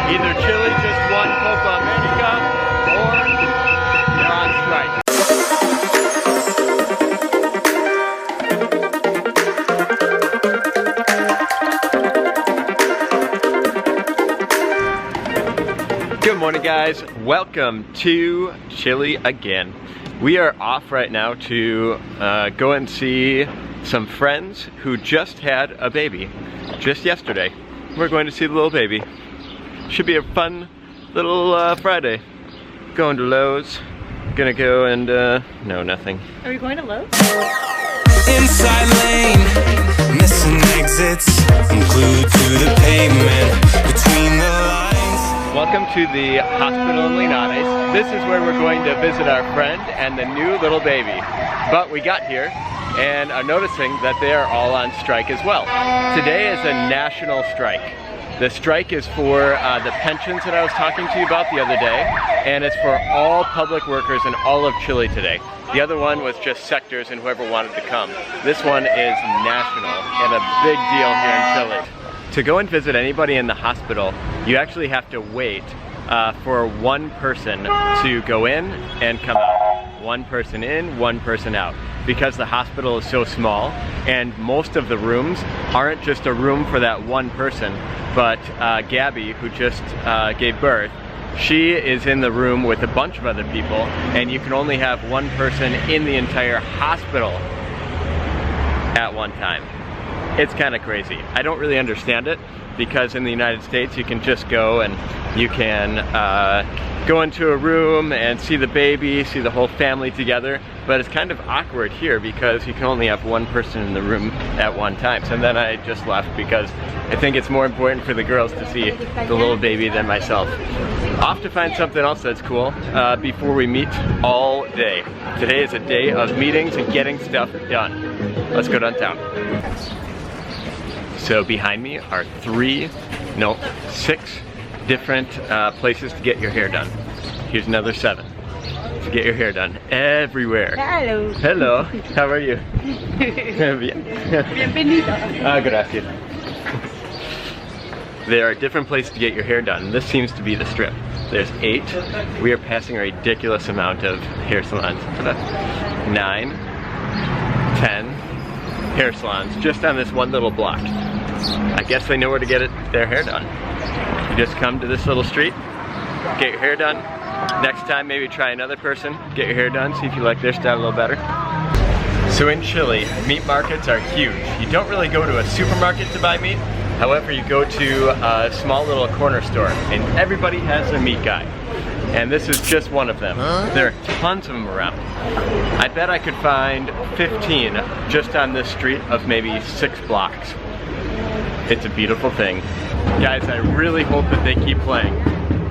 Either Chile just won Copa America or they're on strike. Good morning, guys. Welcome to Chile again. We are off right now to go and see some friends who just had a baby just yesterday. We're going to see the little baby. Should be a fun little Friday. Going to Lowe's. Gonna go and no, nothing. Are we going to Lowe's? Inside lane, missing exits, I'm glued to the pavement between the lines. Welcome to the hospital in Linares. This is where we're going to visit our friend and the new little baby. But we got here and are noticing that they are all on strike as well. Today is a national strike. The strike is for the pensions that I was talking to you about the other day, and it's for all public workers in all of Chile today. The other one was just sectors and whoever wanted to come. This one is national and a big deal here in Chile. To go and visit anybody in the hospital, you actually have to wait for one person to go in and come out. One person in, one person out. Because the hospital is so small and most of the rooms aren't just a room for that one person, but Gabby, who just gave birth, she is in the room with a bunch of other people, and you can only have one person in the entire hospital at one time. It's kind of crazy. I don't really understand it, because in the United States you can just go and you can go into a room and see the baby, see the whole family together, but it's kind of awkward here because you can only have one person in the room at one time. So then I just left because I think it's more important for the girls to see the little baby than myself. Off to find something else that's cool before we meet all day. Today is a day of meetings and getting stuff done. Let's go downtown. So behind me are 6 different places to get your hair done. Here's another 7 to get your hair done everywhere. Hello. Hello. How are you? Bien. Bienvenido. Gracias. There are different places to get your hair done. This seems to be the strip. There's 8. We are passing a ridiculous amount of hair salons. 9, 10 hair salons just on this one little block. I guess they know where to get their hair done. You just come to this little street, get your hair done. Next time maybe try another person, get your hair done, see if you like their style a little better. So in Chile, meat markets are huge. You don't really go to a supermarket to buy meat. However, you go to a small little corner store and everybody has a meat guy. And this is just one of them. There are tons of them around. I bet I could find 15 just on this street of maybe 6 blocks. It's a beautiful thing. Guys, I really hope that they keep playing.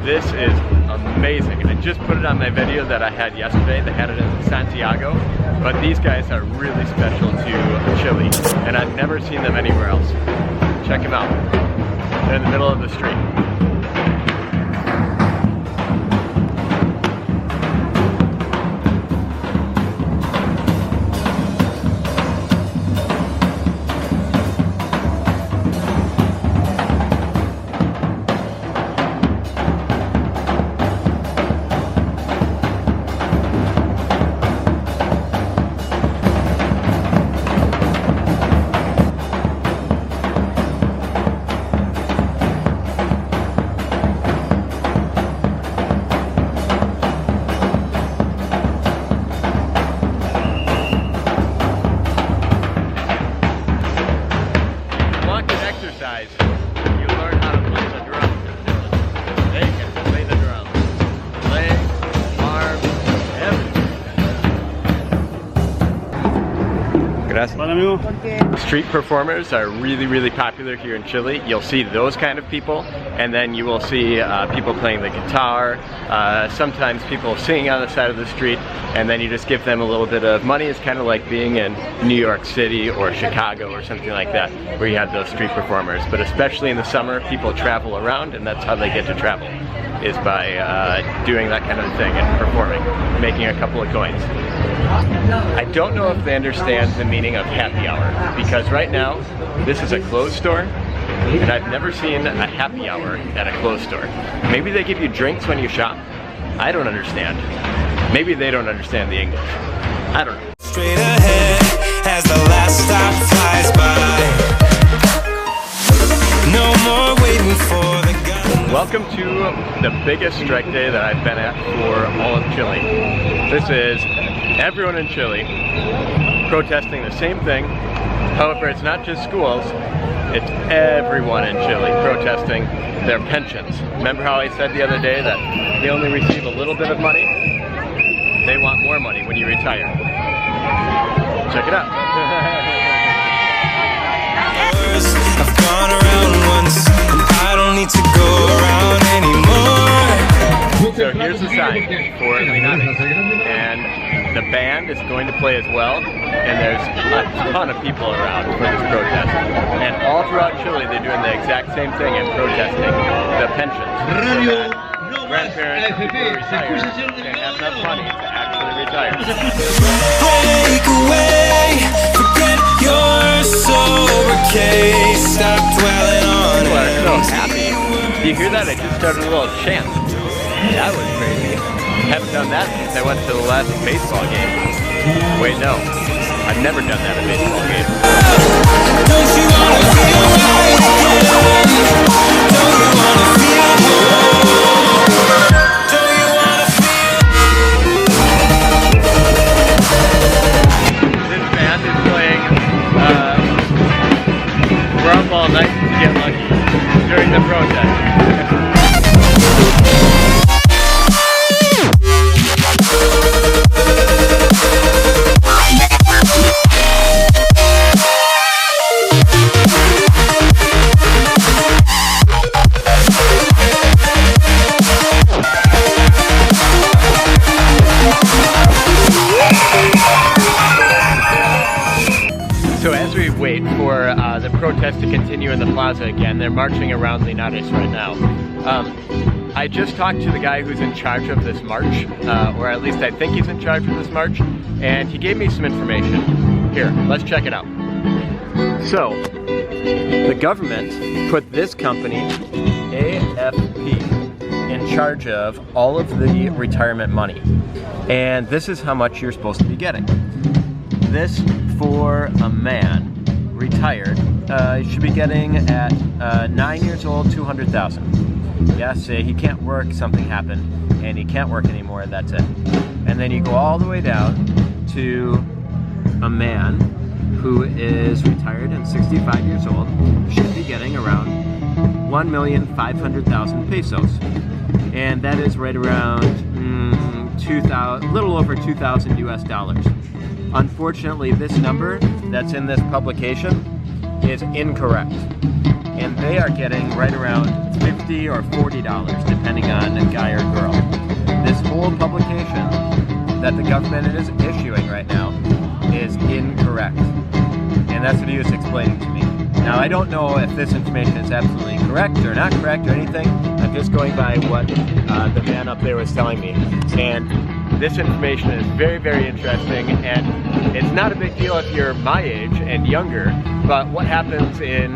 This is amazing. I just put it on my video that I had yesterday. They had it in Santiago, but these guys are really special to Chile, and I've never seen them anywhere else. Check them out. They're in the middle of the street. You learn how to play the drum. They can play the drum. Legs, arms, everything. Gracias. Street performers are really popular here in Chile. You'll see those kind of people, and then you will see people playing the guitar, sometimes people singing on the side of the street, and then you just give them a little bit of money. It's kind of like being in New York City or Chicago or something like that, where you have those street performers. But especially in the summer, people travel around, and that's how they get to travel, is by doing that kind of thing and performing, making a couple of coins. I don't know if they understand the meaning of happy hour, because right now, this is a closed store, and I've never seen a happy hour at a clothes store. Maybe they give you drinks when you shop? I don't understand. Maybe they don't understand the English. I don't know. Straight ahead as the last stop flies by. No more waiting for the gun. Welcome to the biggest strike day that I've been at for all of Chile. This is everyone in Chile protesting the same thing. However, it's not just schools, it's everyone in Chile protesting their pensions. Remember how I said the other day that they only receive a little bit of money? They want more money when you retire. Check it out. I've gone around once, and I don't need to go around anymore. So here's the sign for Linares, and the band is going to play as well, and there's a ton of people around for this protest. And all throughout Chile, they're doing the exact same thing and protesting the pensions. So that grandparents and people who retire can have enough money to actually retire. Break away, forget your sober case, stop dwelling on People are so it. happy. Do you hear that? I just started a little chant. That was crazy. Haven't done that since I went to the last baseball game. Wait, no. I've never done that at a baseball game. Don't you wanna feel right again? Don't you wanna feel more? Don't you wanna feel? This band is playing We're Up All Night to Get Lucky during the protest. So as we wait for the protest to continue in the plaza again, they're marching around Linares right now. I just talked to the guy who's in charge of this march, or at least I think he's in charge of this march, and he gave me some information. Here, let's check it out. So, the government put this company, AFP, in charge of all of the retirement money. And this is how much you're supposed to be getting. This, for a man retired, you should be getting at 9 years old, 200,000. Yeah, say he can't work, something happened, and he can't work anymore, that's it. And then you go all the way down to a man who is retired and 65 years old, should be getting around 1,500,000 pesos. And that is right around little over 2,000 US dollars. Unfortunately, this number that's in this publication is incorrect. And they are getting right around $50 or $40, depending on a guy or girl. This whole publication that the government is issuing right now is incorrect. And that's what he was explaining to me. Now, I don't know if this information is absolutely correct or not correct or anything. I'm just going by what the man up there was telling me. And this information is very, very interesting, and it's not a big deal if you're my age and younger, but what happens in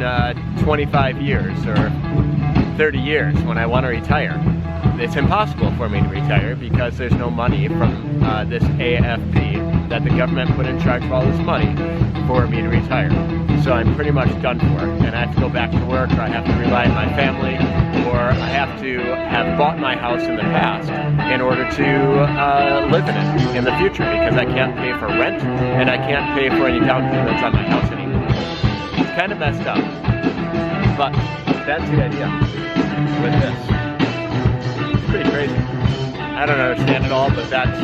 25 years or 30 years when I want to retire? It's impossible for me to retire because there's no money from this AFP that the government put in charge of all this money for me to retire. So I'm pretty much done for, and I have to go back to work, or I have to rely on my family, or I have to have bought my house in the past in order to live in it in the future, because I can't pay for rent and I can't pay for any down payments on my house anymore. It's kind of messed up, but that's the idea with this. It's pretty crazy. I don't understand it all, but that's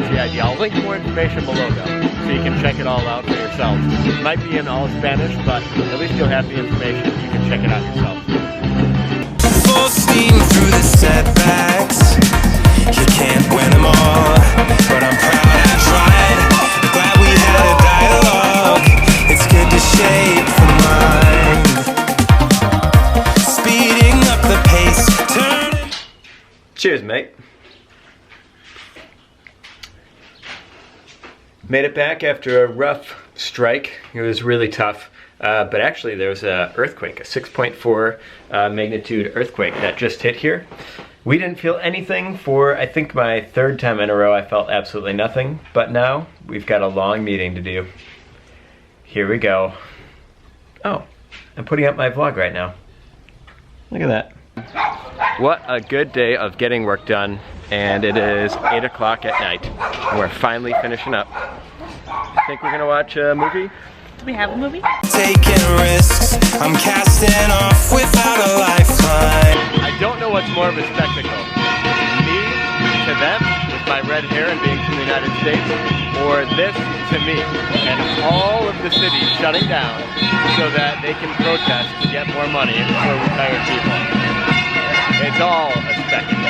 the idea. I'll link more information below though, so you can check it all out for yourselves. It might be in all Spanish, but at least you'll have the information. You can check it out yourself. Full steam through the setbacks. You can't win them all, but I'm proud I tried. Glad we had a dialogue. It's good to shape the mind. Speeding up the pace, turning. Cheers, mate. Made it back after a rough strike. It was really tough. but actually there was an earthquake, a 6.4 magnitude earthquake that just hit here. We didn't feel anything for, I think, my third time in a row. I felt absolutely nothing, but now we've got a long meeting to do. Here we go. Oh, I'm putting up my vlog right now. Look at that. What a good day of getting work done, and it is 8 o'clock at night. And we're finally finishing up. I think we're gonna watch a movie. Do we have a movie? Taking risks, I'm casting off without a lifeline. I don't know what's more of a spectacle. Me to them with my red hair and being from the United States, or this to me and all of the city shutting down so that they can protest to get more money for retired people. It's all a spectacle.